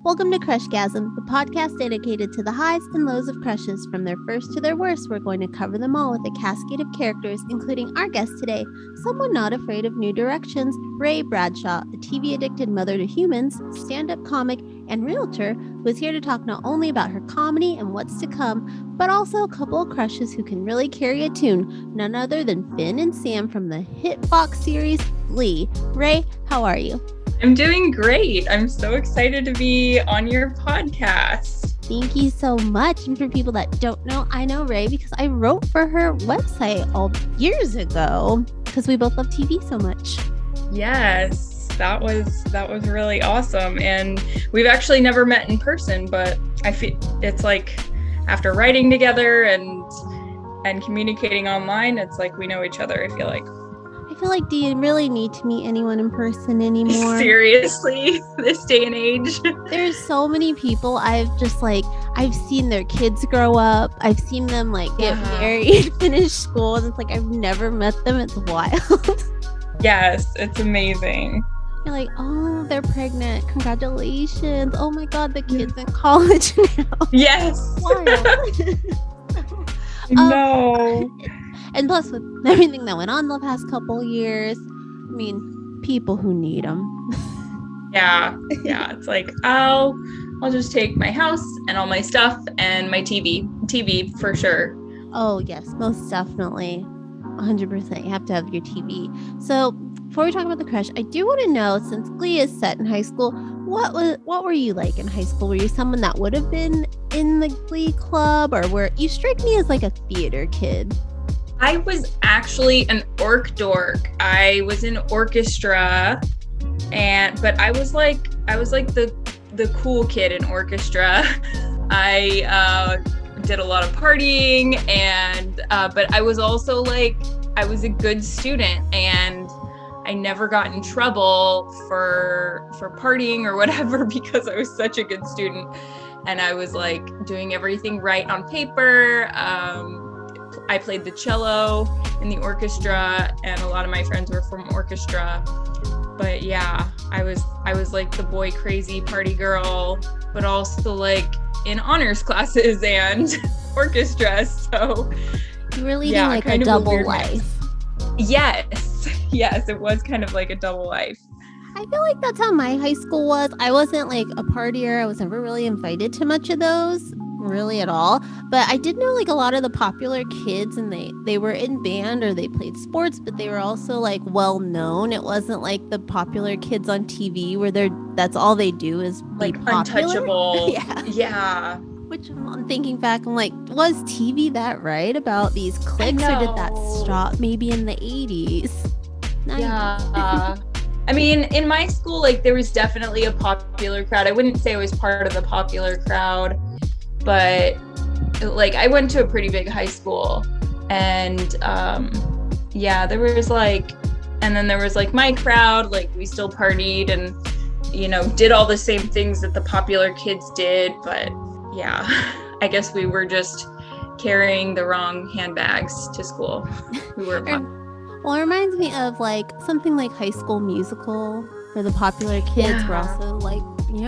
Welcome to Crushgasm, the podcast dedicated to the highs and lows of crushes. From their first to their worst, we're going to cover them all with a cascade of characters, including our guest today, someone not afraid of new directions, Rae Bradshaw, a TV-addicted mother to humans, stand-up comic, and realtor, who is here to talk not only about her comedy and what's to come, but also a couple of crushes who can really carry a tune, none other than Finn and Sam from the hit Fox series Glee. Rae, how are you? I'm doing great. I'm so excited to be on your podcast. Thank you so much. And for people that don't know, I know Rae because I wrote for her website all years ago because we both love TV so much. Yes, that was really awesome. And we've actually never met in person, but I feel it's like after writing together and communicating online, it's like we know each other, I feel like. Do you really need to meet anyone in person anymore? Seriously, this day and age. There's so many people I've seen their kids grow up. I've seen them get married, finish school, and it's like I've never met them. It's wild. Yes, it's amazing. You're like, oh, they're pregnant. Congratulations. Oh my God, the kid's in college now. Yes. Wild. No. And plus, with everything that went on the past couple years, I mean, people who need them. Yeah. It's like, I'll just take my house and all my stuff and my TV for sure. Oh yes, most definitely, 100%. You have to have your TV. So before we talk about the crush, I do want to know, since Glee is set in high school, what were you like in high school? Were you someone that would have been in the Glee club, or were you strike me as like a theater kid? I was actually an orc dork. I was in orchestra, but I was like the cool kid in orchestra. I did a lot of partying, but I was also I was a good student, and I never got in trouble for partying or whatever because I was such a good student, and I was doing everything right on paper. I played the cello in the orchestra, and a lot of my friends were from orchestra. But yeah, I was like the boy crazy party girl, but also in honors classes and orchestra. So you were leading a double life. Yes, it was kind of like a double life. I feel like that's how my high school was. I wasn't a partier. I was never really invited to much of those, really at all. But I did know a lot of the popular kids, and they were in band or they played sports, but they were also well known. It wasn't like the popular kids on TV where that's all they do is be popular. Untouchable. Yeah. Which I'm thinking back, I'm was TV that right about these cliques, or did that stop maybe in the 80s? Yeah. I mean, in my school, there was definitely a popular crowd. I wouldn't say I was part of the popular crowd, but I went to a pretty big high school, and there was and then there was my crowd, we still partied and, did all the same things that the popular kids did. But yeah, I guess we were just carrying the wrong handbags to school. We were Well, it reminds me of something like High School Musical, where the popular kids were also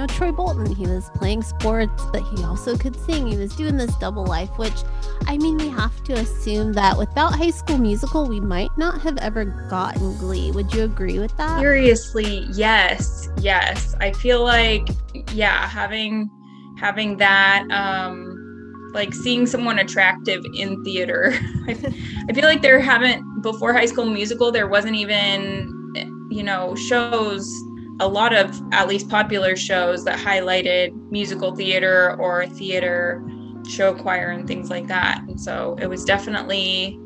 Troy Bolton. He was playing sports, but he also could sing. He was doing this double life, which, I mean, we have to assume that without High School Musical, we might not have ever gotten Glee. Would you agree with that? Seriously, yes. I feel having that, seeing someone attractive in theater. I feel before High School Musical, there wasn't even, shows, a lot of at least popular shows that highlighted musical theater or theater, show choir and things like that. And so it was definitely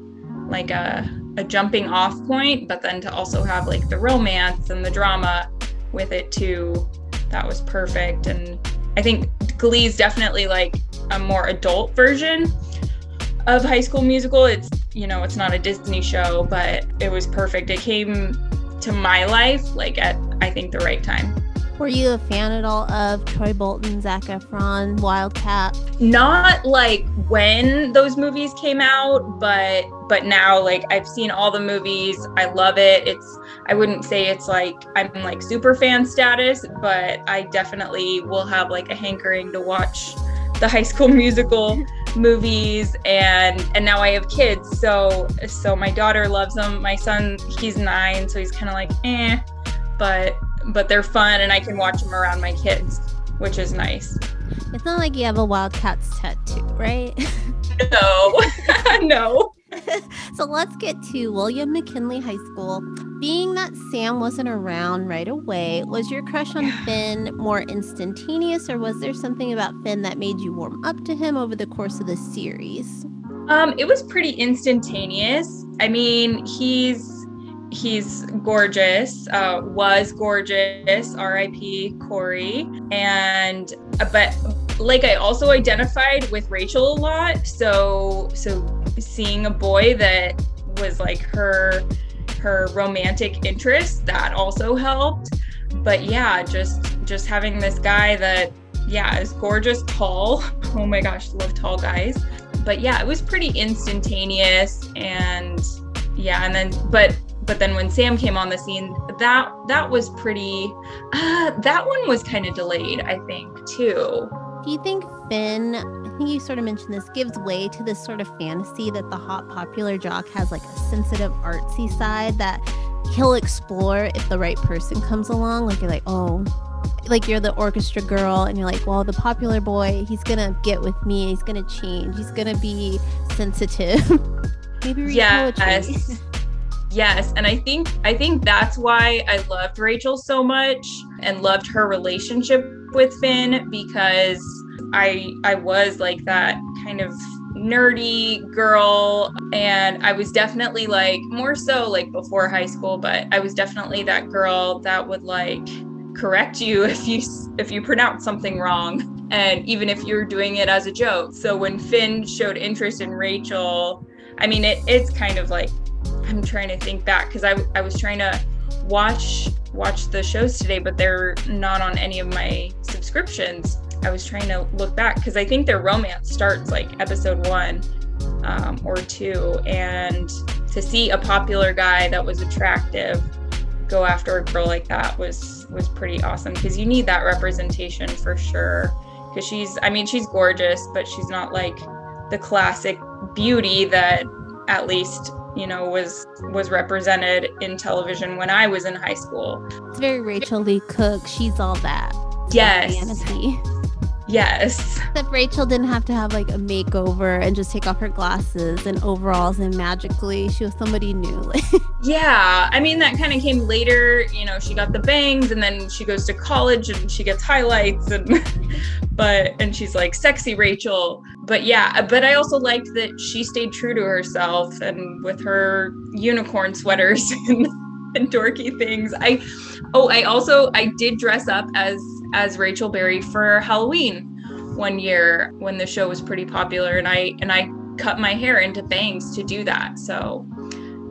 a jumping off point, but then to also have the romance and the drama with it too, that was perfect. And I think Glee is definitely a more adult version of High School Musical. It's, it's not a Disney show, but it was perfect. It came to my life at, I think, the right time. Were you a fan at all of Troy Bolton, Zac Efron, Wildcat? Not like when those movies came out, but now like I've seen all the movies. I love it. I wouldn't say it's like I'm like super fan status, but I definitely will have like a hankering to watch the High School Musical movies, and now I have kids, so my daughter loves them. My son, he's 9, so he's kind of like but they're fun, and I can watch them around my kids, which is nice. It's not like you have a Wildcats tattoo, right? No. No. So let's get to William McKinley High School. Being that Sam wasn't around right away, was your crush on Finn more instantaneous, or was there something about Finn that made you warm up to him over the course of the series? It was pretty instantaneous. I mean, he's gorgeous, was gorgeous, R.I.P. Corey. And but like I also identified with Rachel a lot. So seeing a boy that was like her romantic interest, that also helped. But yeah, just having this guy that is gorgeous, tall. Oh my gosh, love tall guys. But yeah, it was pretty instantaneous. And yeah, and then but then when Sam came on the scene, that was pretty that one was kind of delayed, I think, too. Do you think Finn, I think you sort of mentioned this, gives way to this sort of fantasy that the hot popular jock has like a sensitive artsy side that he'll explore if the right person comes along? Like you're like, oh, like you're the orchestra girl and you're like, well, the popular boy, he's gonna get with me, he's gonna change, he's gonna be sensitive. Maybe read poetry. Yes, and I think that's why I loved Rachel so much and loved her relationship with Finn, because I was like that kind of nerdy girl, and I was definitely like more so like before high school, but I was definitely that girl that would like correct you if you pronounce something wrong, and even if you're doing it as a joke. So when Finn showed interest in Rachel, I mean it's kind of like, I'm trying to think back because I was trying to watch the shows today, but they're not on any of my subscriptions. I was trying to look back because I think their romance starts like episode 1 or 2, and to see a popular guy that was attractive go after a girl like that was pretty awesome, because you need that representation for sure, because she's gorgeous, but she's not like the classic beauty that at least was represented in television when I was in high school. It's very Rachel Lee Cook. She's all that. Yes. Fantasy. Yes. Except Rachel didn't have to have like a makeover and just take off her glasses and overalls and magically she was somebody new. Yeah, I mean that kind of came later. She got the bangs, and then she goes to college and she gets highlights, and she's like sexy Rachel. But yeah, but I also liked that she stayed true to herself, and with her unicorn sweaters and dorky things. I did dress up as Rachel Berry for Halloween one year when the show was pretty popular, and I cut my hair into bangs to do that. So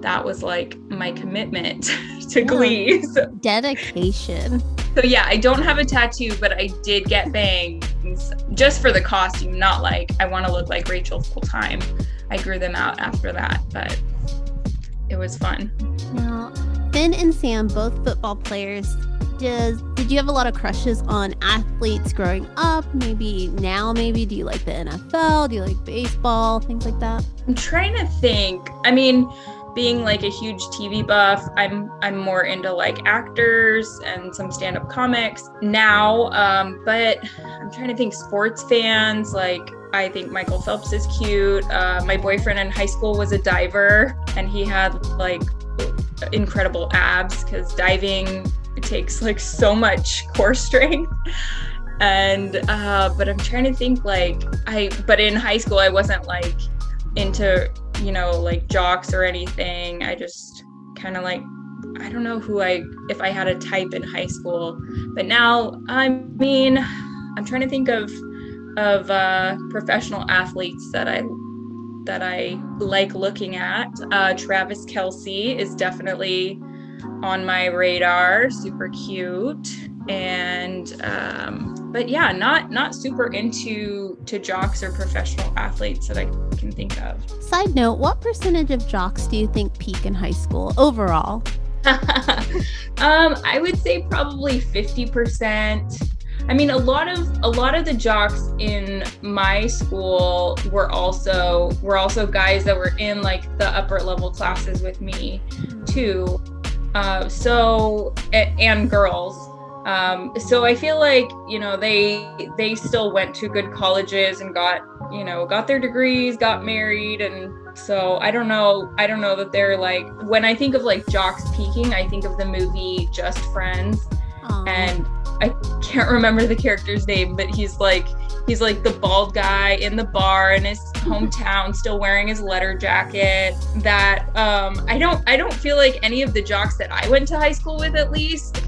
that was like my commitment to Glee. So, dedication. So yeah, I don't have a tattoo, but I did get bangs just for the costume, not like I want to look like Rachel full time. I grew them out after that, but it was fun. Now, Finn and Sam, both football players. Did you have a lot of crushes on athletes growing up? Maybe now, do you like the NFL? Do you like baseball? Things like that? I'm trying to think. I mean, being like a huge TV buff, I'm more into like actors and some stand-up comics now. But I'm trying to think, sports fans, like I think Michael Phelps is cute. My boyfriend in high school was a diver, and he had like incredible abs, because diving takes like so much core strength. And but I'm trying to think, but in high school I wasn't like into like jocks or anything. I just kind of like, I don't know if I had a type in high school. But now, I mean, I'm trying to think of professional athletes that I like looking at. Travis Kelce is definitely on my radar. Super cute. And but yeah, not super into jocks or professional athletes that I can think of. Side note, what percentage of jocks do you think peak in high school overall? I would say probably 50%. I mean, a lot of the jocks in my school were also guys that were in like the upper level classes with me too. And girls. So I feel like, they still went to good colleges and got their degrees, got married. And so I don't know that they're like, when I think of like jocks peaking, I think of the movie Just Friends. Aww. And I can't remember the character's name, but he's like the bald guy in the bar in his hometown, still wearing his leather jacket. That I don't feel like any of the jocks that I went to high school with, at least,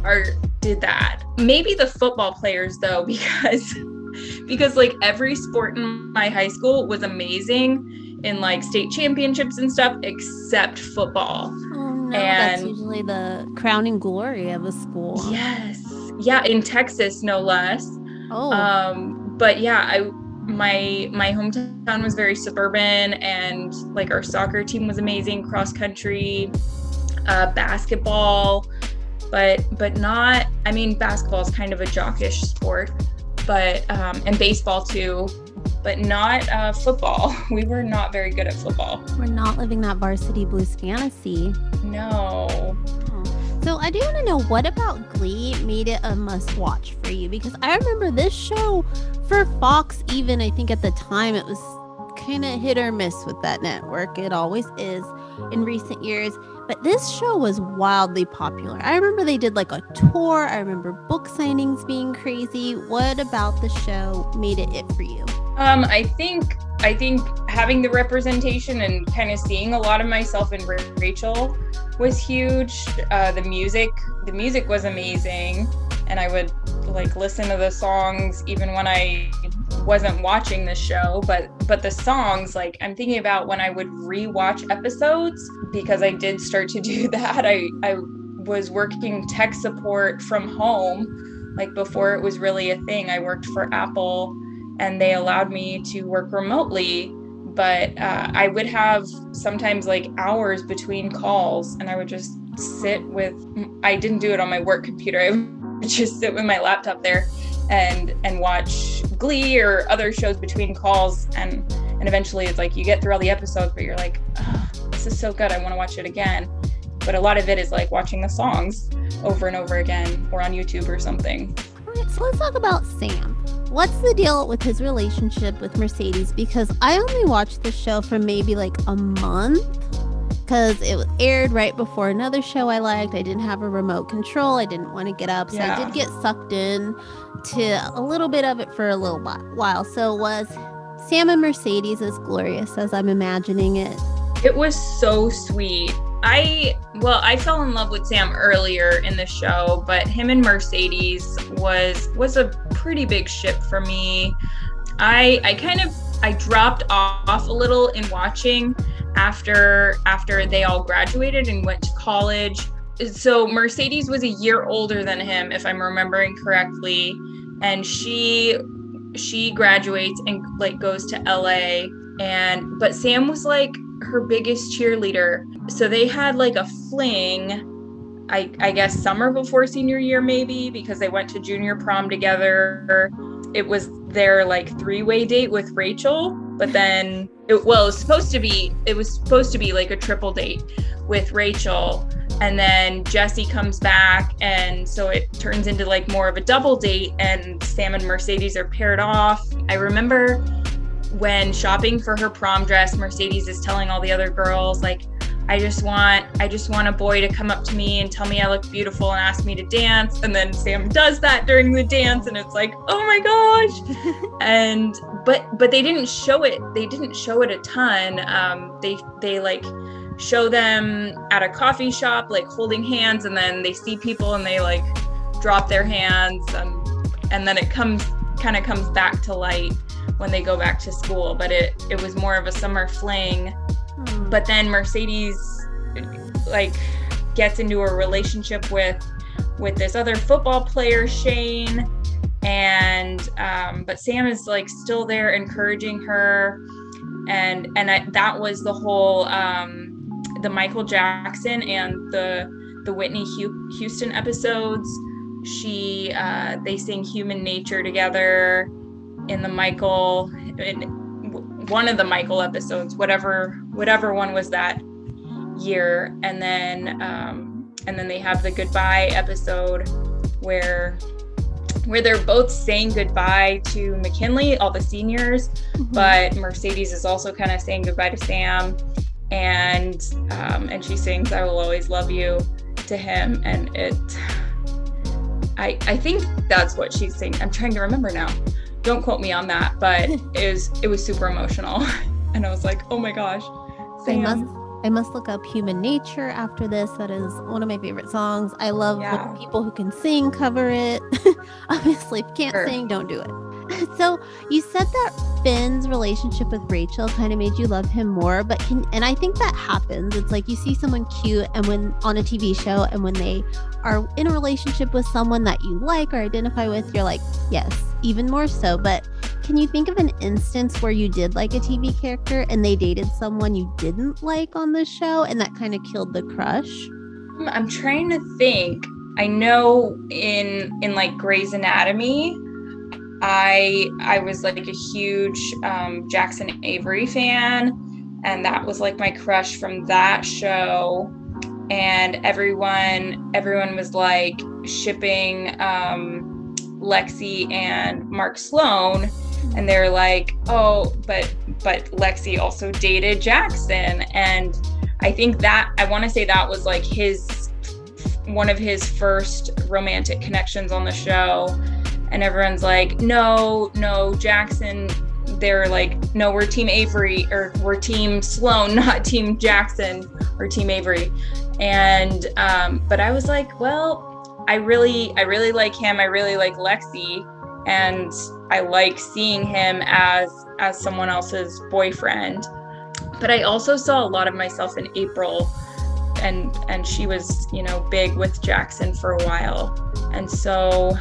did that. Maybe the football players though, because like every sport in my high school was amazing in like state championships and stuff, except football. Oh no, And that's usually the crowning glory of a school. yes. Yeah, in Texas, no less. Oh. But yeah, my hometown was very suburban, and like our soccer team was amazing, cross country, basketball, but not. I mean, basketball is kind of a jockish sport, but and baseball too, but not football. We were not very good at football. We're not living that varsity blues fantasy. No. So I do want to know, what about Glee made it a must-watch for you? Because I remember this show for Fox, even I think at the time, it was kind of hit or miss with that network. It always is in recent years. But this show was wildly popular. I remember they did like a tour. I remember book signings being crazy. What about the show made it for you? I think having the representation and kind of seeing a lot of myself in Rachel was huge. The music was amazing, and I would like listen to the songs even when I wasn't watching the show, but the songs, like I'm thinking about when I would rewatch episodes, because I did start to do that. I was working tech support from home, like before it was really a thing. I worked for Apple, and they allowed me to work remotely, but I would have sometimes like hours between calls, and I would just I didn't do it on my work computer. I would just sit with my laptop there and watch Glee or other shows between calls, and eventually it's like you get through all the episodes, but you're like, oh, this is so good, I want to watch it again. But a lot of it is like watching the songs over and over again, or on YouTube or something. All right, so let's talk about Sam. What's the deal with his relationship with Mercedes? Because I only watched the show for maybe like a month, because it was aired right before another show I liked. I didn't have a remote control. I didn't want to get up. So I did get sucked in to a little bit of it for a little while. So was Sam and Mercedes as glorious as I'm imagining it? It was so sweet. I fell in love with Sam earlier in the show, but him and Mercedes was a pretty big ship for me. I dropped off a little in watching after they all graduated and went to college. So Mercedes was a year older than him, if I'm remembering correctly, and she graduates and like goes to LA, but Sam was like her biggest cheerleader. So they had like a fling, I guess summer before senior year, maybe, because they went to junior prom together. It was their like 3-way date with Rachel, but then it was supposed to be like a triple date with Rachel, and then Jesse comes back, and so it turns into like more of a double date, and Sam and Mercedes are paired off. I remember when shopping for her prom dress, Mercedes is telling all the other girls, like, I just want a boy to come up to me and tell me I look beautiful and ask me to dance. And then Sam does that during the dance, and it's like, oh my gosh. And but they didn't show it. They didn't show it a ton. They like show them at a coffee shop, like holding hands, and then they see people and they like drop their hands, and then it comes back to light when they go back to school. But it was more of a summer fling. But then Mercedes like gets into a relationship with with this other football player, Shane. And but Sam is like still there encouraging her. And that was the whole the Michael Jackson and the Whitney Houston episodes. They sing Human Nature together in one of the Michael episodes, whatever one was that year. And then they have the goodbye episode where they're both saying goodbye to McKinley, all the seniors, but Mercedes is also kind of saying goodbye to Sam, and she sings "I Will Always Love You" to him, and I think that's what she's saying. I'm trying to remember now. Don't quote me on that, but it was super emotional, and I was like, oh my gosh, Sam. I must look up Human Nature after this. That is one of my favorite songs. I love when people who can sing cover it. Obviously, if you can't sing, don't do it. So you said that Finn's relationship with Rachel kind of made you love him more, and I think that happens. It's like you see someone cute and when on a TV show, and when they are in a relationship with someone that you like or identify with, you're like, yes, even more so. But can you think of an instance where you did like a TV character and they dated someone you didn't like on the show and that kind of killed the crush? I'm trying to think. I know in like Grey's Anatomy, I was like a huge Jackson Avery fan, and that was like my crush from that show. And everyone was like shipping Lexi and Mark Sloan, and they're like, oh, but Lexi also dated Jackson. And I think that I want to say that was like one of his first romantic connections on the show. And everyone's like, no, Jackson. They're like, no, we're Team Avery, or we're Team Sloan, not Team Jackson or Team Avery. And but I was like, well, I really like him. I really like Lexi, and I like seeing him as someone else's boyfriend. But I also saw a lot of myself in April, and she was, big with Jackson for a while. And so,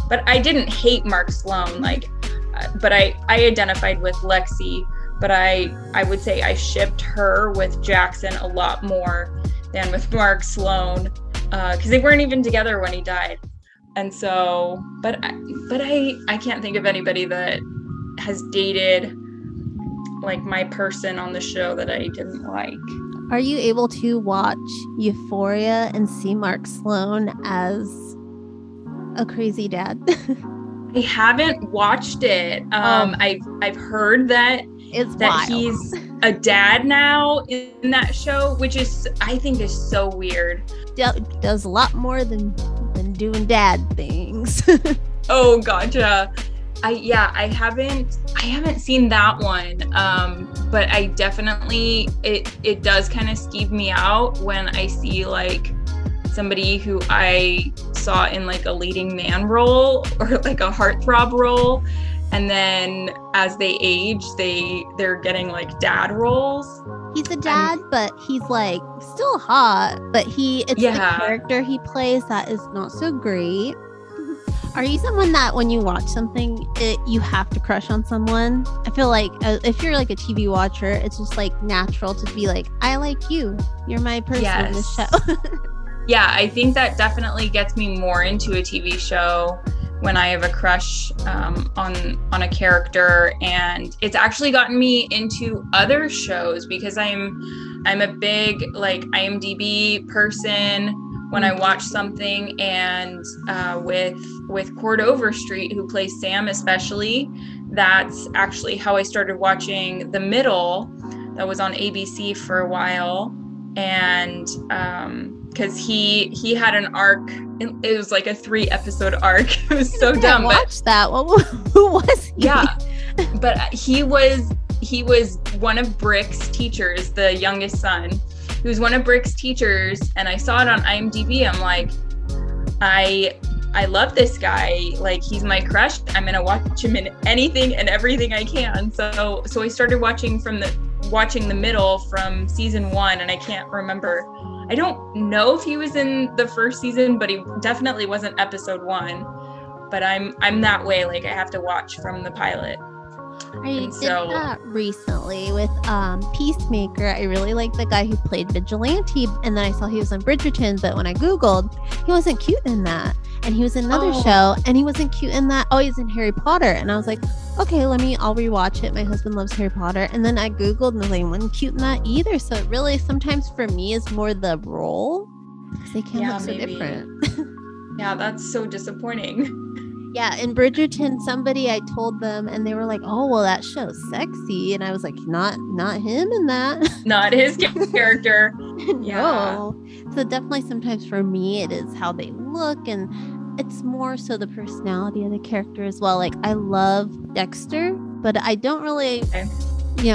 but I didn't hate Mark Sloan, but I identified with Lexi, but I would say I shipped her with Jackson a lot more than with Mark Sloan, because they weren't even together when he died. And so, but I can't think of anybody that has dated like my person on the show that I didn't like. Are you able to watch Euphoria and see Mark Sloan as a crazy dad? I haven't watched it. I've heard that he's a dad now in that show, which I think is so weird. Does a lot more than doing dad things. Oh, gotcha. I haven't seen that one. But I definitely, it does kind of skeeve me out when I see like somebody who I saw in like a leading man role or like a heartthrob role, and then as they age, they're getting like dad roles. He's a dad, but he's like still hot, but it's the character he plays that is not so great. Are you someone that when you watch something, you have to crush on someone? I feel like if you're like a TV watcher, it's just like natural to be like, I like you. You're my person in this show. Yeah, I think that definitely gets me more into a TV show when I have a crush on a character, and it's actually gotten me into other shows because I'm a big like IMDb person. When I watch something, and with Cord Overstreet, who plays Sam especially, that's actually how I started watching The Middle, that was on ABC for a while, and because he had an arc, it was like a 3-episode arc. It was so dumb. Watch that. Who was he? Yeah, but he was one of Brick's teachers, the youngest son. He was one of Brick's teachers, and I saw it on IMDb. I'm like, I love this guy. Like, he's my crush. I'm gonna watch him in anything and everything I can. So I started watching from watching the middle from season 1, and I can't remember. I don't know if he was in the first season, but he definitely wasn't episode 1. But I'm that way. Like, I have to watch from the pilot. I did that recently with Peacemaker. I really like the guy who played Vigilante, and then I saw he was on Bridgerton, but when I Googled, he wasn't cute in that. And he was in another show, and he wasn't cute in that. Oh, he's in Harry Potter. And I was like, okay, I'll rewatch it. My husband loves Harry Potter. And then I Googled, and he wasn't cute in that either. So it really, sometimes for me, is more the role, because they can look so different. Yeah, that's so disappointing. Yeah, in Bridgerton, I told them, and they were like, "Oh, well, that show's sexy," and I was like, "Not him in that. Not his character." No. So definitely, sometimes for me, it is how they look, and it's more so the personality of the character as well. Like, I love Dexter, but I don't really,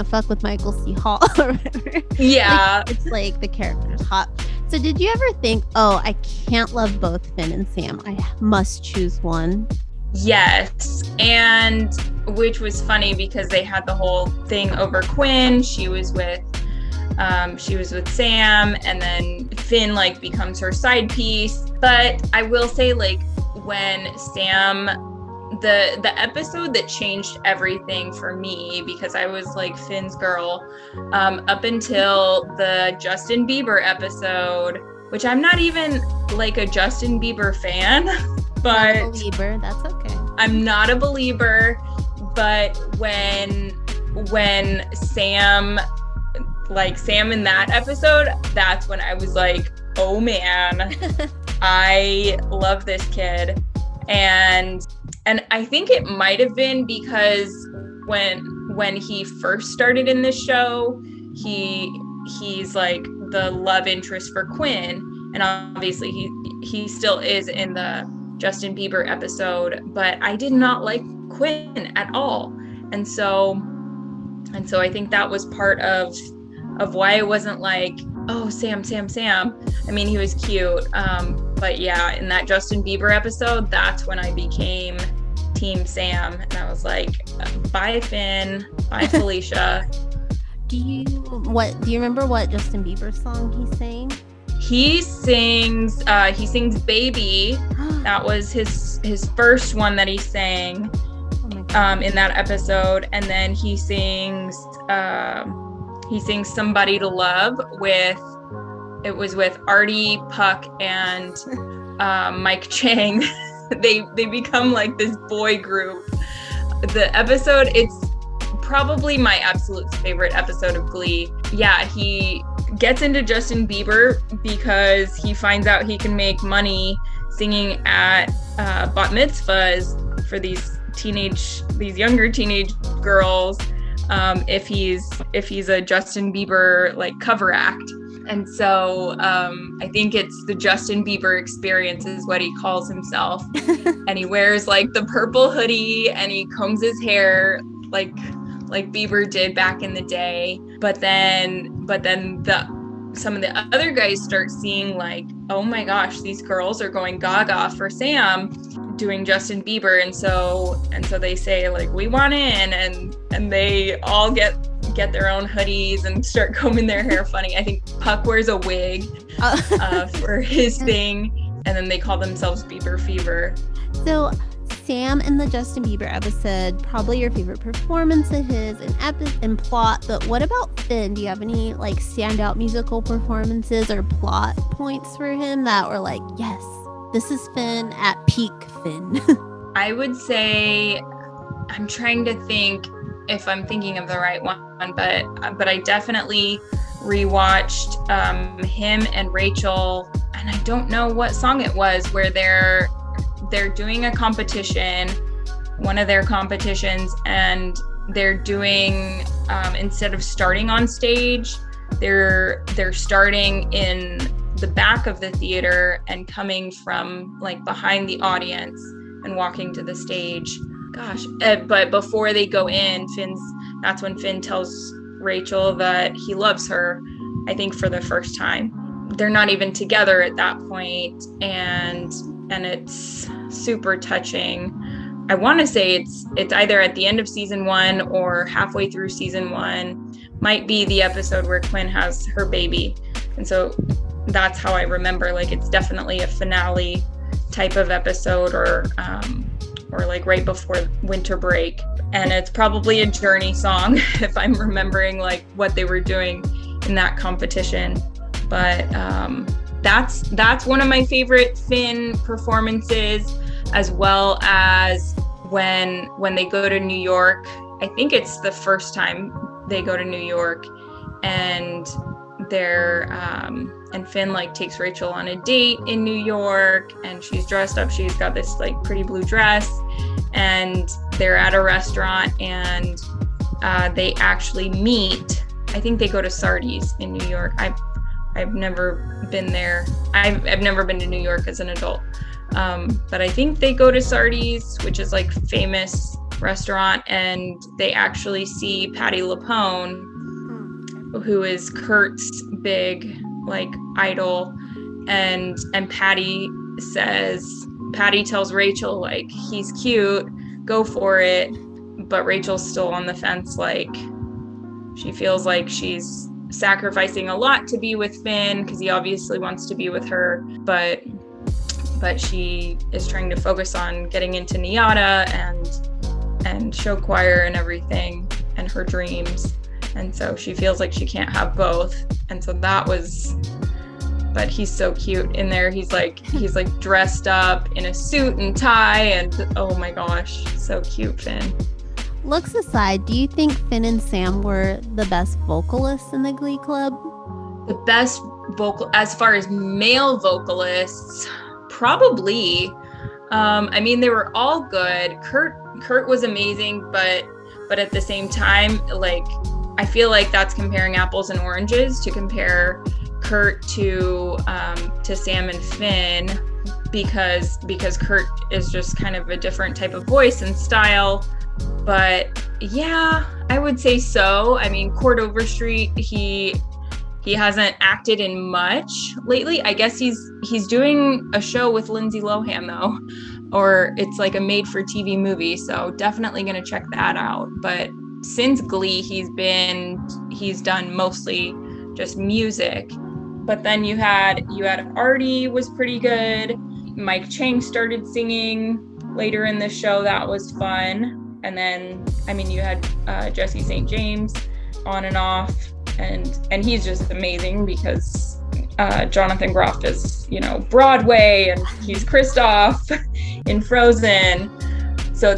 fuck with Michael C. Hall or whatever. Yeah, it's like the character's hot. So did you ever think, oh, I can't love both Finn and Sam. I must choose one? Yes, and which was funny because they had the whole thing over Quinn. She was with Sam, and then Finn like becomes her side piece. But I will say, like, when Sam, the episode that changed everything for me, because I was like Finn's girl, up until the Justin Bieber episode, which I'm not even like a Justin Bieber fan, but not a believer, that's okay. I'm not a believer, but when Sam in that episode, that's when I was like, oh man, I love this kid. And I think it might have been because when he first started in this show, he's like the love interest for Quinn, and obviously he still is in the Justin Bieber episode, but I did not like Quinn at all. And so I think that was part of why I wasn't like, oh, Sam. I mean, he was cute. But yeah, in that Justin Bieber episode, that's when I became Team Sam. And I was like, bye, Finn. Bye, Felicia. Do you remember what Justin Bieber song he sang? He sings Baby. That was his first one that he sang in that episode. And then he sings Somebody to Love with Artie, Puck, and Mike Chang. They become like this boy group. The episode, it's probably my absolute favorite episode of Glee. Yeah, he gets into Justin Bieber because he finds out he can make money singing at bat mitzvahs for these younger teenage girls if he's a Justin Bieber like cover act. And so I think it's the Justin Bieber experience is what he calls himself. And he wears like the purple hoodie, and he combs his hair like Bieber did back in the day. But then some of the other guys start seeing like, oh my gosh, these girls are going gaga for Sam doing Justin Bieber, and so they say like, we want in, and they all get their own hoodies and start combing their hair funny. I think Puck wears a wig for his thing, and then they call themselves Bieber Fever. So Sam in the Justin Bieber episode, probably your favorite performance of his and plot, but what about Finn? Do you have any like standout musical performances or plot points for him that were like, yes, this is Finn at peak Finn? I would say, I'm trying to think if I'm thinking of the right one, but I definitely rewatched him and Rachel, and I don't know what song it was, where they're doing a competition, one of their competitions, and they're doing instead of starting on stage, they're starting in the back of the theater and coming from like behind the audience and walking to the stage. Gosh, but before they go in, that's when Finn tells Rachel that he loves her, I think for the first time. They're not even together at that point, and it's super touching. I want to say it's either at the end of season 1 or halfway through season 1, might be the episode where Quinn has her baby. And so that's how I remember, like, it's definitely a finale type of episode, or like right before winter break. And it's probably a Journey song if I'm remembering like what they were doing in that competition. But that's one of my favorite Finn performances, as well as when they go to New York. I think it's the first time they go to New York, and and Finn like takes Rachel on a date in New York, and she's dressed up. She's got this like pretty blue dress, and they're at a restaurant, and they actually meet. I think they go to Sardi's in New York. I've never been there. I've never been to New York as an adult. But I think they go to Sardi's, which is like famous restaurant, and they actually see Patti LuPone, who is Kurt's big like idol, and Patti tells Rachel like, he's cute, go for it. But Rachel's still on the fence, like she feels like she's sacrificing a lot to be with Finn because he obviously wants to be with her, but she is trying to focus on getting into NYADA and show choir and everything and her dreams. And so she feels like she can't have both. And so but he's so cute in there. He's like dressed up in a suit and tie, and oh my gosh, so cute, Finn. Looks aside, do you think Finn and Sam were the best vocalists in the Glee Club? The best vocal, as far as male vocalists, probably. I mean, they were all good. Kurt was amazing, but at the same time, like, I feel like that's comparing apples and oranges to compare Kurt to Sam and Finn, because Kurt is just kind of a different type of voice and style. But yeah, I would say so. I mean, Court Overstreet, he hasn't acted in much lately. I guess he's doing a show with Lindsay Lohan though, or it's like a made-for-TV movie. So definitely gonna check that out. But since Glee, he's done mostly just music. But then you had Artie was pretty good. Mike Chang started singing later in the show. That was fun. And then, I mean, you had Jesse St. James on and off, and he's just amazing because Jonathan Groff is, Broadway, and he's Kristoff in Frozen. So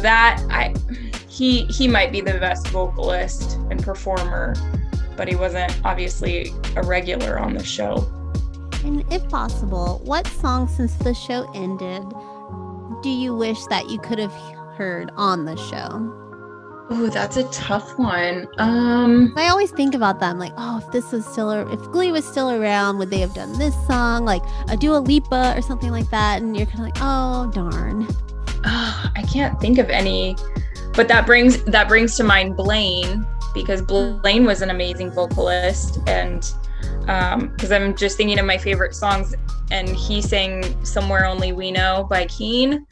he might be the best vocalist and performer, but he wasn't obviously a regular on the show. And if possible, what song since the show ended do you wish that you could have heard on the show? Oh, that's a tough one. I always think about that. I'm like, oh, if Glee was still around, would they have done this song, like a Dua Lipa or something like that? And you're kind of like, oh, darn. I can't think of any, but that brings to mind Blaine, because Blaine was an amazing vocalist, and because I'm just thinking of my favorite songs, and he sang Somewhere Only We Know by Keane,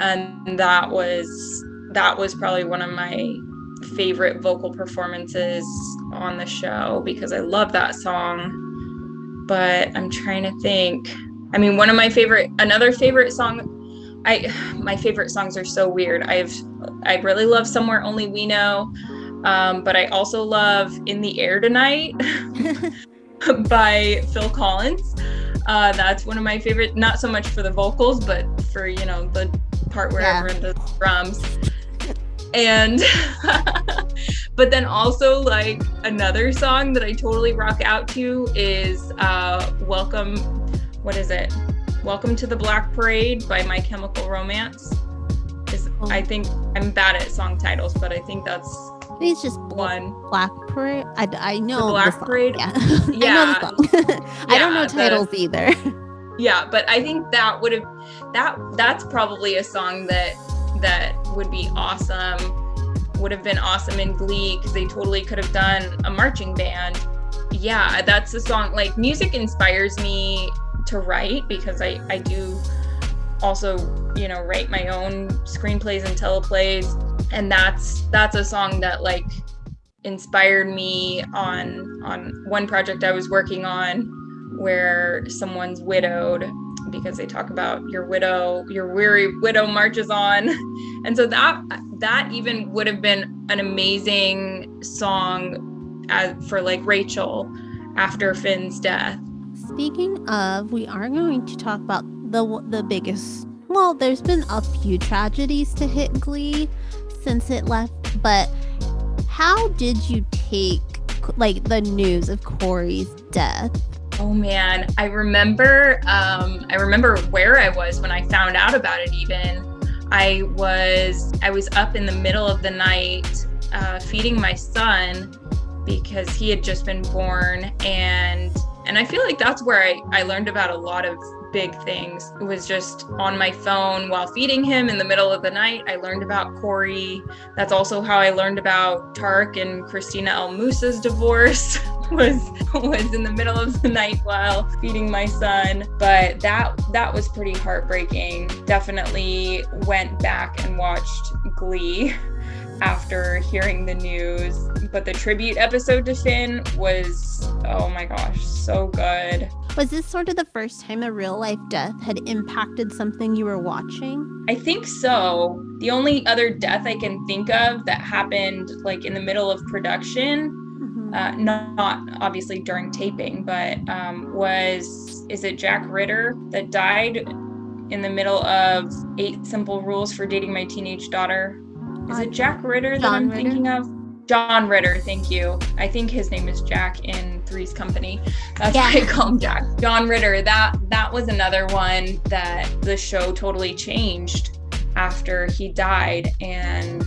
and that was probably one of my favorite vocal performances on the show, because I love that song. But I'm trying to think. I mean, another favorite song. My favorite songs are so weird. I really love Somewhere Only We Know, but I also love In the Air Tonight by Phil Collins. That's one of my favorite, not so much for the vocals, but for, the part where everyone does drums. And but then also, like, another song that I totally rock out to is Welcome to the Black Parade by My Chemical Romance. I think I'm bad at song titles, but I think that's it's just one. Black Parade. I know the Black Parade. Yeah. Yeah. I know the song. I don't know titles either. Yeah, but I think that's probably a song that would be awesome. Would have been awesome in Glee, because they totally could have done a marching band. Yeah, that's the song. Like, music inspires me to write, because I do also, write my own screenplays and teleplays, and that's a song that, like, inspired me on one project I was working on where someone's widowed, because they talk about your weary widow marches on. And so that even would have been an amazing song for like Rachel after Finn's death. Speaking of, we are going to talk about the biggest. Well, there's been a few tragedies to hit Glee since it left, but how did you take like the news of Corey's death? Oh man, I remember where I was when I found out about it. Even I was up in the middle of the night feeding my son because he had just been born, and I feel like that's where I learned about a lot of big things. It was just on my phone while feeding him in the middle of the night. I learned about Corey. That's also how I learned about Tark and Christina El Moussa's divorce. was in the middle of the night while feeding my son. But that was pretty heartbreaking. Definitely went back and watched Glee after hearing the news. But the tribute episode to Finn was, oh my gosh, so good. Was this sort of the first time a real life death had impacted something you were watching? I think so. The only other death I can think of that happened like in the middle of production, not obviously during taping, but is it Jack Ritter that died in the middle of 8 Simple Rules for Dating My Teenage Daughter? Is it Jack Ritter that I'm thinking of? John Ritter, thank you. I think his name is Jack in Three's Company. That's why I call him Jack. John Ritter, that was another one that the show totally changed after he died. And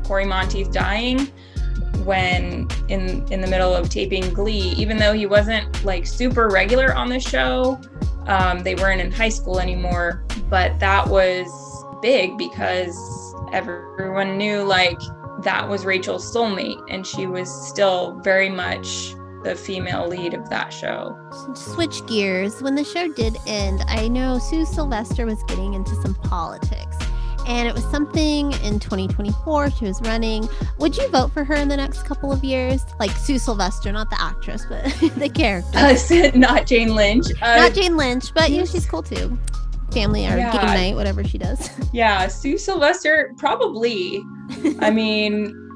Corey Monteith dying when in the middle of taping Glee, even though he wasn't like super regular on the show, they weren't in high school anymore, but that was big because everyone knew like that was Rachel's soulmate, and she was still very much the female lead of that show. Switch gears. When the show did end, I know Sue Sylvester was getting into some politics, and it was something in 2024 she was running. Would you vote for her in the next couple of years? Like Sue Sylvester, not the actress, but the character. Not Jane Lynch. Not Jane Lynch, but you know, she's cool too. Family or game night, whatever she does. Yeah, Sue Sylvester, probably. I mean,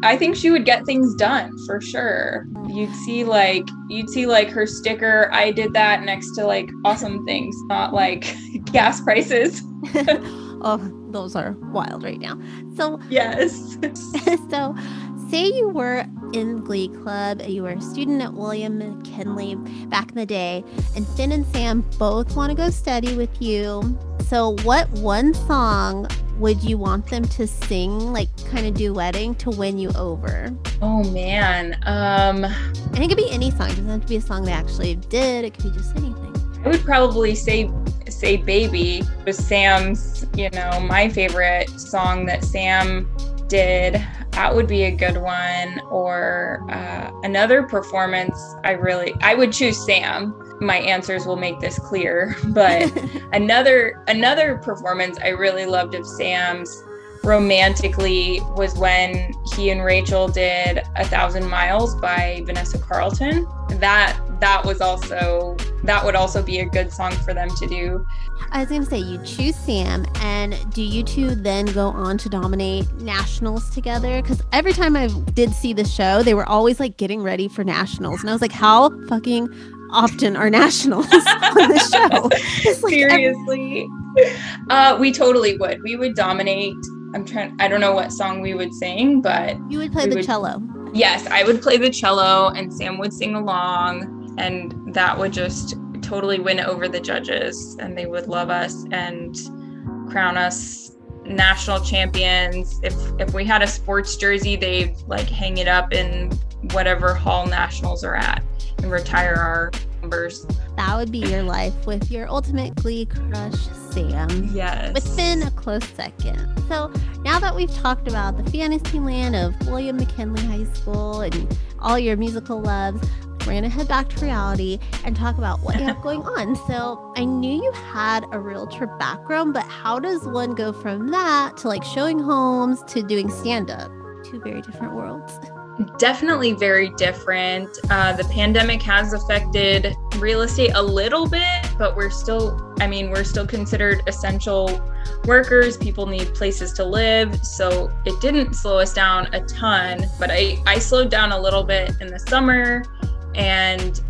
I think she would get things done for sure. You'd see like her sticker, I did that, next to like awesome things, not like gas prices. Oh, those are wild right now. So yes. So say you were in Glee Club, you were a student at William McKinley back in the day, and Finn and Sam both want to go study with you. So what one song would you want them to sing, like kind of duetting, to win you over? Oh man. And it could be any song. It doesn't have to be a song they actually did. It could be just anything. I would probably say Baby was Sam's, my favorite song that Sam did. That would be a good one. Or another performance, I would choose Sam. My answers will make this clear, but another performance I really loved of Sam's romantically was when he and Rachel did 1,000 Miles by Vanessa Carlton. That would also be a good song for them to do. I was going to say, you choose Sam, and do you two then go on to dominate nationals together? Because every time I did see the show, they were always like getting ready for nationals, and I was like, how fucking often are nationals on the show? It's like seriously. We totally would. We would dominate. I don't know what song we would sing, but you would play the cello. Yes, I would play the cello and Sam would sing along, and that would just totally win over the judges, and they would love us and crown us national champions. If we had a sports jersey, they'd like hang it up in whatever hall nationals are at and retire our numbers. That would be your life with your ultimate Glee crush, Sam. Yes. With Finn a close second. So now that we've talked about the fantasy land of William McKinley High School and all your musical loves, we're going to head back to reality and talk about what you have going on. So I knew you had a realtor background, but how does one go from that to like showing homes to doing stand-up two very different worlds. Definitely very different. The pandemic has affected real estate a little bit, but we're still considered essential workers. People need places to live. So it didn't slow us down a ton, but I slowed down a little bit in the summer, and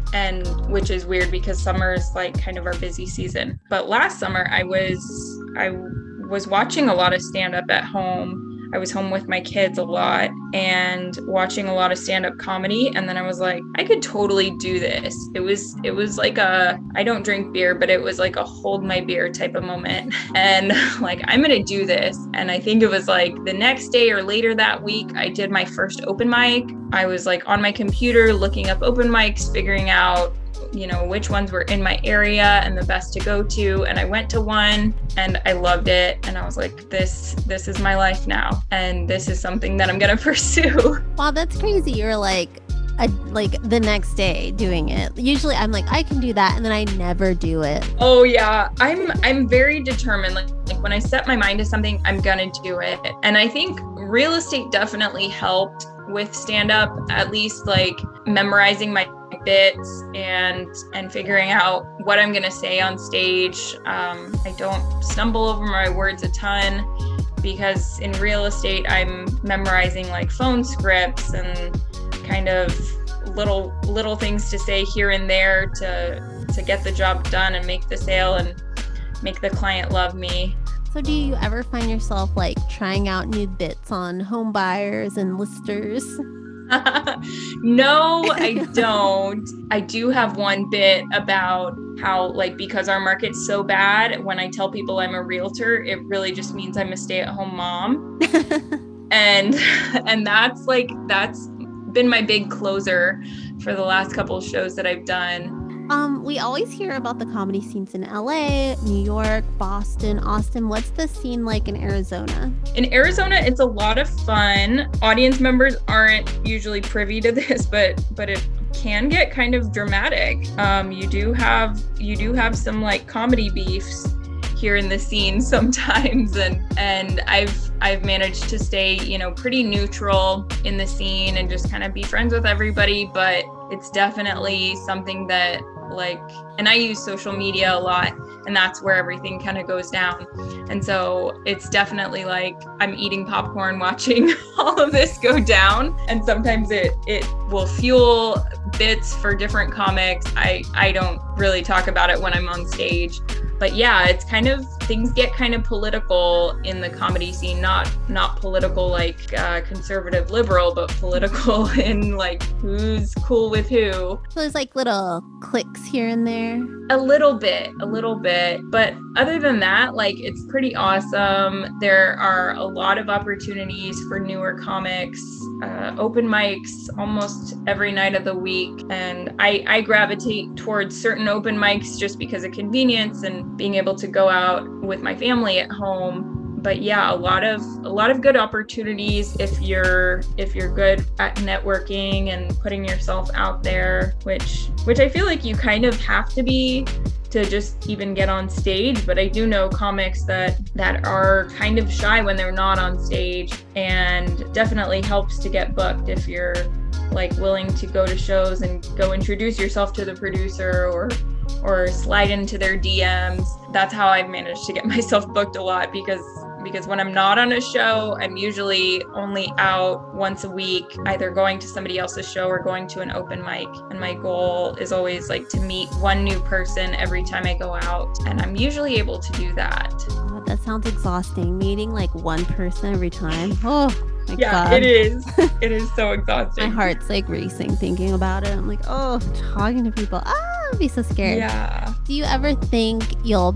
which is weird because summer is like kind of our busy season. But last summer I was watching a lot of stand-up at home. I was home with my kids a lot and watching a lot of stand-up comedy. And then I was like, I could totally do this. It was like I don't drink beer, but it was like a hold my beer type of moment. And like, I'm going to do this. And I think it was like the next day or later that week, I did my first open mic. I was like on my computer looking up open mics, figuring out which ones were in my area and the best to go to. And I went to one and I loved it. And I was like, this is my life now. And this is something that I'm going to pursue. Wow, that's crazy. You're like the next day doing it. Usually I'm like, I can do that. And then I never do it. Oh yeah. I'm very determined. Like when I set my mind to something, I'm going to do it. And I think real estate definitely helped with stand up, at least like memorizing my bits and figuring out what I'm going to say on stage. I don't stumble over my words a ton because in real estate, I'm memorizing like phone scripts and kind of little things to say here and there to get the job done and make the sale and make the client love me. So do you ever find yourself like trying out new bits on home buyers and listers? No, I don't. I do have one bit about how, like, because our market's so bad, when I tell people I'm a realtor, it really just means I'm a stay-at-home mom. and that's been my big closer for the last couple of shows that I've done. We always hear about the comedy scenes in LA, New York, Boston, Austin. What's the scene like in Arizona? In Arizona, it's a lot of fun. Audience members aren't usually privy to this, but it can get kind of dramatic. You do have some like comedy beefs here in the scene sometimes, and I've managed to stay, pretty neutral in the scene and just kind of be friends with everybody, but it's definitely something that and I use social media a lot, and that's where everything kind of goes down. And so it's definitely like I'm eating popcorn watching all of this go down. And sometimes it will fuel bits for different comics. I don't really talk about it when I'm on stage. But yeah, it's kind of, things get kind of political in the comedy scene, not political like conservative liberal, but political in like who's cool with who. So there's like little cliques here and there. A little bit. But other than that, like it's pretty awesome. There are a lot of opportunities for newer comics, open mics almost every night of the week. And I gravitate towards certain open mics just because of convenience and being able to go out with my family at home. But yeah, a lot of good opportunities if you're good at networking and putting yourself out there, which I feel like you kind of have to be to just even get on stage. But I do know comics that are kind of shy when they're not on stage, and definitely helps to get booked if you're like willing to go to shows and go introduce yourself to the producer or slide into their DMs. That's how I've managed to get myself booked a lot, because when I'm not on a show, I'm usually only out once a week, either going to somebody else's show or going to an open mic. And my goal is always like to meet one new person every time I go out. And I'm usually able to do that. Oh, that sounds exhausting. Meeting like one person every time. Oh my God. It is. It is so exhausting. My heart's like racing thinking about it. I'm like, oh, talking to people. I'd be so scared. Yeah. Do you ever think you'll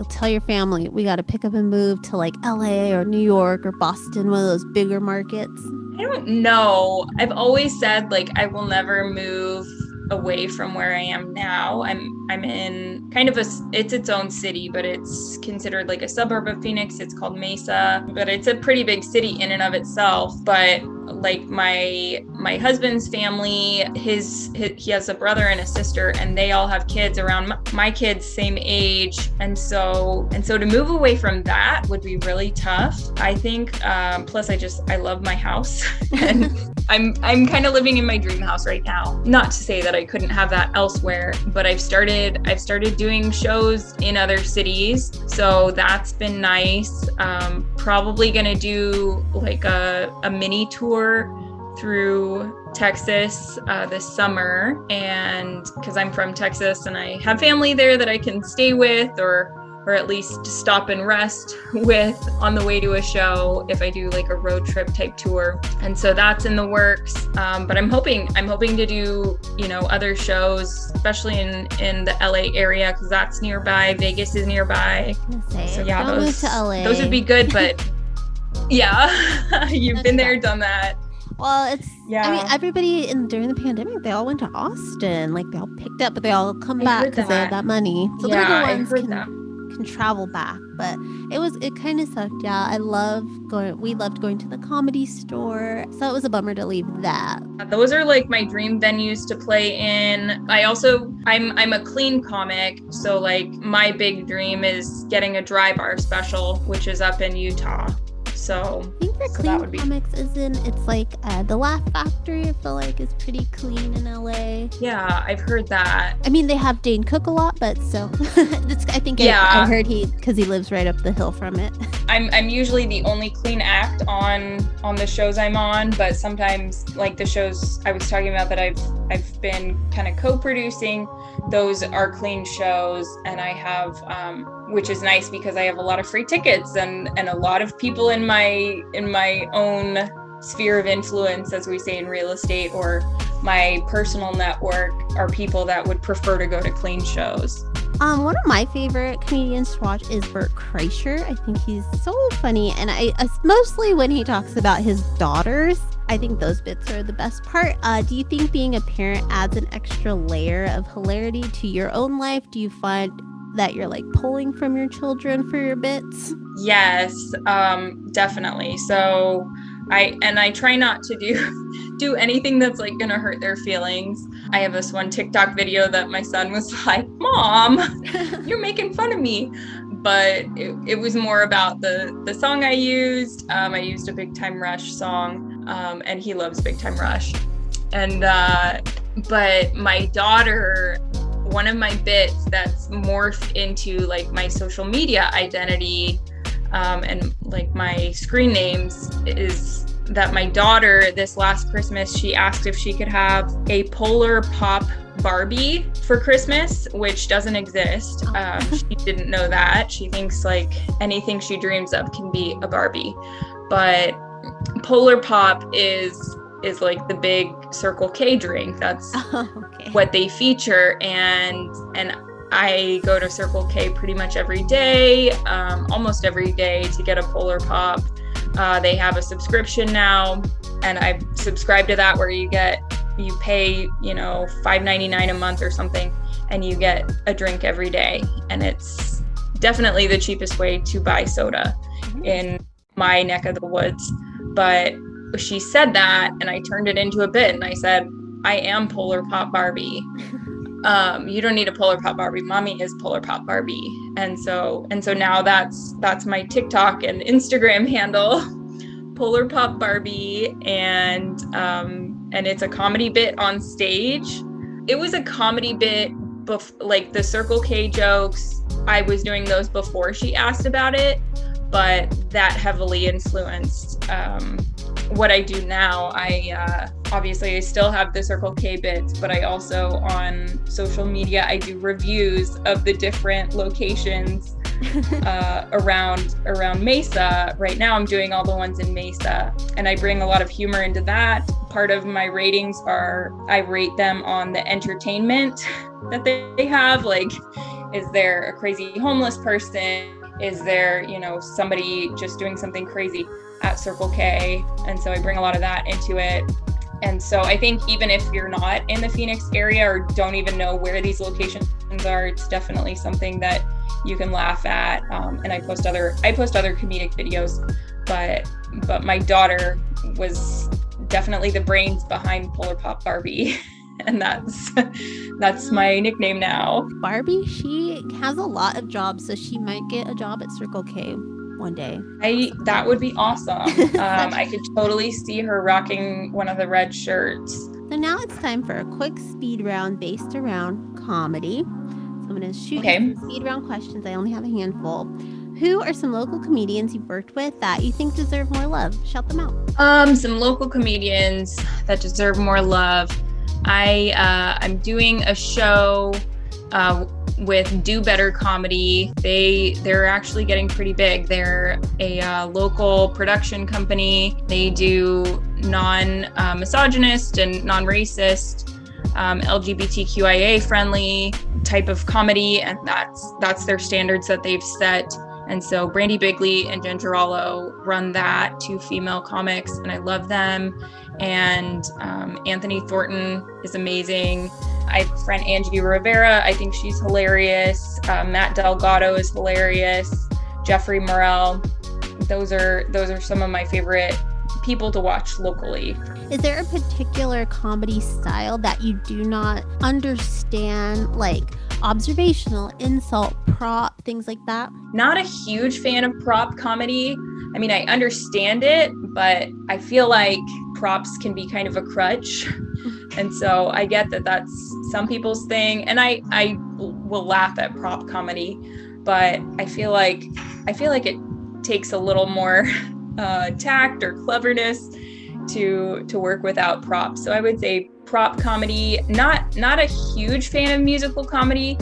tell your family, we got to pick up and move to like LA or New York or Boston, one of those bigger markets? I don't know. I've always said like I will never move away from where I am now. I'm in kind of it's its own city, but it's considered like a suburb of Phoenix. It's called Mesa, but it's a pretty big city in and of itself. But like my my husband's family, he has a brother and a sister, and they all have kids around my kids' same age. And so to move away from that would be really tough, I think. Plus I love my house and I'm kind of living in my dream house right now. Not to say that I couldn't have that elsewhere, but I've started doing shows in other cities. So that's been nice. Probably gonna do like a mini tour through Texas this summer, and because I'm from Texas and I have family there that I can stay with or at least stop and rest with on the way to a show if I do like a road trip type tour. And so that's in the works. But I'm hoping to do, other shows, especially in the LA area, because that's nearby. Vegas is nearby. So yeah, don't move to LA. Those would be good, but yeah, you've been there, done that. Well, I mean, everybody during the pandemic, they all went to Austin. Like, they all picked up, but they all come back because they have that money. So they're the ones can travel back. But it kind of sucked. Yeah, we loved going to the Comedy Store. So it was a bummer to leave that. Those are like my dream venues to play in. I'm a clean comic. So like my big dream is getting a dry bar special, which is up in Utah. So I think for clean comics it's like the Laugh Factory, I feel like, is pretty clean in LA. Yeah, I've heard that. I mean, they have Dane Cook a lot, but still. I heard because he lives right up the hill from it. I'm usually the only clean act on the shows I'm on, but sometimes like the shows I was talking about that I've been kind of co-producing, those are clean shows, and I have which is nice because I have a lot of free tickets and a lot of people in my own sphere of influence, as we say in real estate, or my personal network, are people that would prefer to go to clean shows. One of my favorite comedians to watch is Bert Kreischer. I think he's so funny, and I mostly when he talks about his daughters. I think those bits are the best part. Do you think being a parent adds an extra layer of hilarity to your own life? Do you find that you're like pulling from your children for your bits? Yes, definitely. So I try not to do anything that's like gonna hurt their feelings. I have this one TikTok video that my son was like, "Mom, you're making fun of me." But it was more about the song I used. I used a Big Time Rush song, and he loves Big Time Rush. And but my daughter, one of my bits that's morphed into like my social media identity and like my screen names is that my daughter, this last Christmas, she asked if she could have a Polar Pop Barbie for Christmas, which doesn't exist. She didn't know that. She thinks like anything she dreams of can be a Barbie, but Polar Pop is like the big Circle K drink. That's what they feature, and I go to Circle K pretty much every day, almost every day, to get a Polar Pop. They have a subscription now, and I subscribe to that where you pay, $5.99 a month or something, and you get a drink every day. And it's definitely the cheapest way to buy soda in my neck of the woods. But she said that, and I turned it into a bit, and I said, I am Polar Pop Barbie. You don't need a Polar Pop Barbie. Mommy is Polar Pop Barbie. And so now that's my TikTok and Instagram handle, Polar Pop Barbie. And it's a comedy bit on stage. It was a comedy bit, like the Circle K jokes. I was doing those before she asked about it, but that heavily influenced what I do now. Obviously I still have the Circle K bits, but I also, on social media, I do reviews of the different locations around Mesa. Right now I'm doing all the ones in Mesa, and I bring a lot of humor into that. Part of my ratings are, I rate them on the entertainment that they have. Like, is there a crazy homeless person? Is there, somebody just doing something crazy at Circle K? And so I bring a lot of that into it. And so I think even if you're not in the Phoenix area or don't even know where these locations are, it's definitely something that you can laugh at. And I post other comedic videos, but my daughter was definitely the brains behind Polar Pop Barbie. And that's my nickname now. Barbie, she has a lot of jobs, so she might get a job at Circle K one day. That would be awesome. I could totally see her rocking one of the red shirts. So now it's time for a quick speed round based around comedy. So I'm going to shoot you some speed round questions. I only have a handful. Who are some local comedians you've worked with that you think deserve more love? Shout them out. Some local comedians that deserve more love. I'm doing a show with Do Better Comedy. They're actually getting pretty big. They're a local production company. They do non-misogynist and non-racist, LGBTQIA friendly type of comedy, and that's their standards that they've set. And so Brandy Bigley and Jen Girallo run that, 2 female comics, and I love them. And Anthony Thornton is amazing. I have a friend, Angie Rivera. I think she's hilarious. Matt Delgado is hilarious. Jeffrey Morel. Those are some of my favorite people to watch locally. Is there a particular comedy style that you do not understand, like observational, insult, prop, things like that? Not a huge fan of prop comedy. I mean, I understand it, but I feel like props can be kind of a crutch. And so I get that that's some people's thing. And I will laugh at prop comedy, but I feel like it takes a little more tact or cleverness to work without props. So I would say prop comedy, not a huge fan of musical comedy,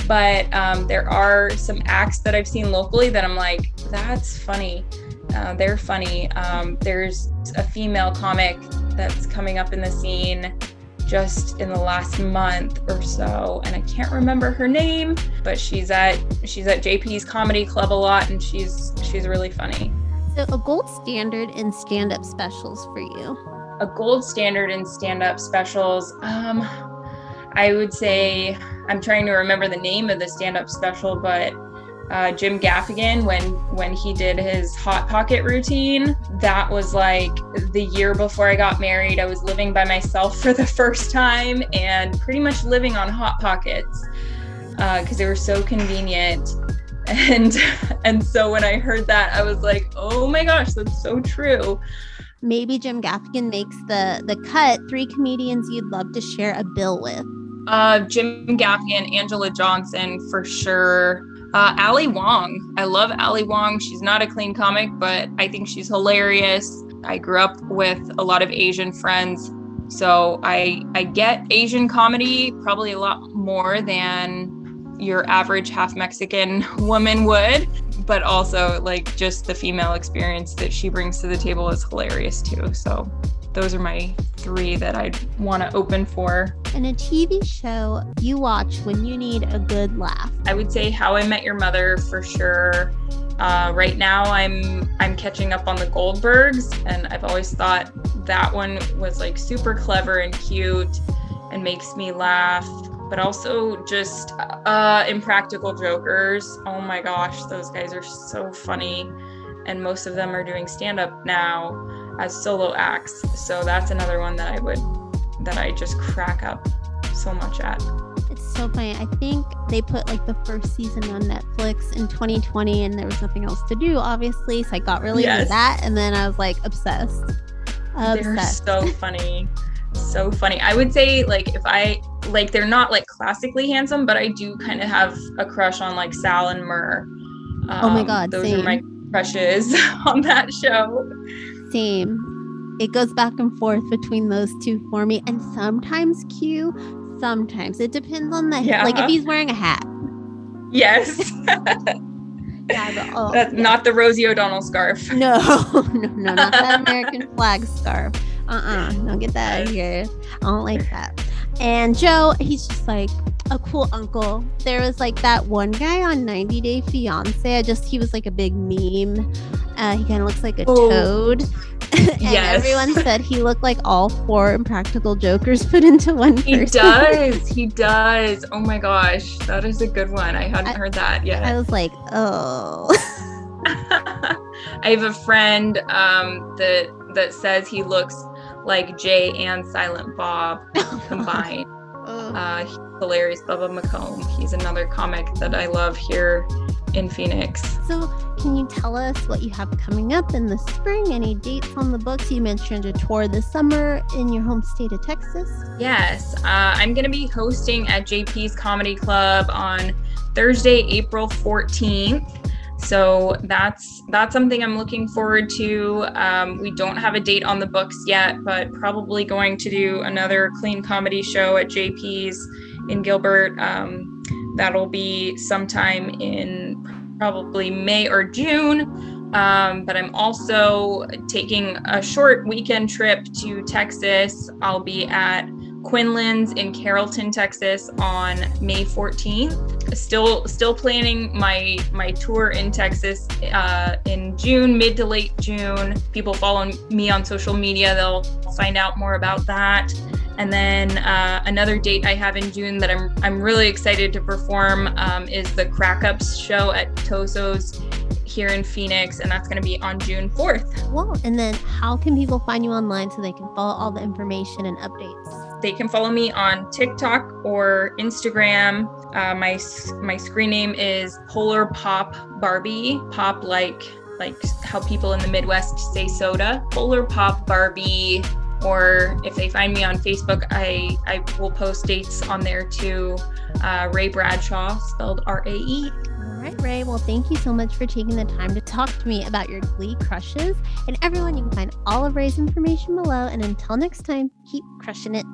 but there are some acts that I've seen locally that I'm like, that's funny. They're funny. There's a female comic that's coming up in the scene just in the last month or so, and I can't remember her name, but she's at JP's Comedy Club a lot, and she's really funny. So a gold standard in stand-up specials for you? A gold standard in stand-up specials, I would say, I'm trying to remember the name of the stand-up special, but Jim Gaffigan, when he did his Hot Pocket routine, that was like the year before I got married. I was living by myself for the first time and pretty much living on Hot Pockets because they were so convenient. And so when I heard that, I was like, oh my gosh, that's so true. Maybe Jim Gaffigan makes the cut. 3 comedians you'd love to share a bill with? Jim Gaffigan, Angela Johnson for sure. Ali Wong. I love Ali Wong. She's not a clean comic, but I think she's hilarious. I grew up with a lot of Asian friends, so I get Asian comedy probably a lot more than your average half Mexican woman would, but also like just the female experience that she brings to the table is hilarious too. So those are my 3 that I'd want to open for. And a TV show you watch when you need a good laugh? I would say How I Met Your Mother for sure. Right now I'm catching up on the Goldbergs, and I've always thought that one was like super clever and cute and makes me laugh. But also just Impractical Jokers. Oh my gosh, those guys are so funny. And most of them are doing stand-up now as solo acts. So that's another one that I just crack up so much at. It's so funny. I think they put like the first season on Netflix in 2020 and there was nothing else to do, obviously. So I got really into that, and then I was like obsessed. They're so funny. So funny. I would say like if I like, they're not like classically handsome, but I do kind of have a crush on like Sal and Murr. Oh my God, those same. are my crushes on that show. Same. It goes back and forth between those 2 for me, and sometimes Q, sometimes it depends on the like if he's wearing a hat. Yes. That's not the Rosie O'Donnell scarf. No, not that American flag scarf. Don't get that out of here. I don't like that. And Joe, he's just like a cool uncle. There was like that one guy on 90 Day Fiance. He was like a big meme. He kind of looks like a toad. And everyone said he looked like all 4 Impractical Jokers put into one person. He does. Oh my gosh, that is a good one. I hadn't heard that yet. I was like, oh. I have a friend that says he looks like Jay and Silent Bob combined. He's hilarious. Bubba McComb. He's another comic that I love here in Phoenix. So can you tell us what you have coming up in the spring? Any dates on the books? You mentioned a tour this summer in your home state of Texas. Yes, I'm going to be hosting at JP's Comedy Club on Thursday, April 14th. So that's something I'm looking forward to. We don't have a date on the books yet, but probably going to do another clean comedy show at JP's in Gilbert. That'll be sometime in probably May or June. But I'm also taking a short weekend trip to Texas. I'll be at Quinlan's in Carrollton, Texas on May 14th. Still planning my tour in Texas in June, mid to late June. People follow me on social media, they'll find out more about that. And then another date I have in June that I'm really excited to perform is the Crack Ups show at Toso's here in Phoenix, and that's going to be on June 4th. Well, and then how can people find you online so they can follow all the information and updates? They can follow me on TikTok or Instagram. My screen name is Polar Pop Barbie. Pop like how people in the Midwest say soda. Polar Pop Barbie. Or if they find me on Facebook, I will post dates on there too. Rae Bradshaw, spelled R-A-E. All right, Rae. Well, thank you so much for taking the time to talk to me about your Glee crushes. And everyone, you can find all of Rae's information below. And until next time, keep crushing it.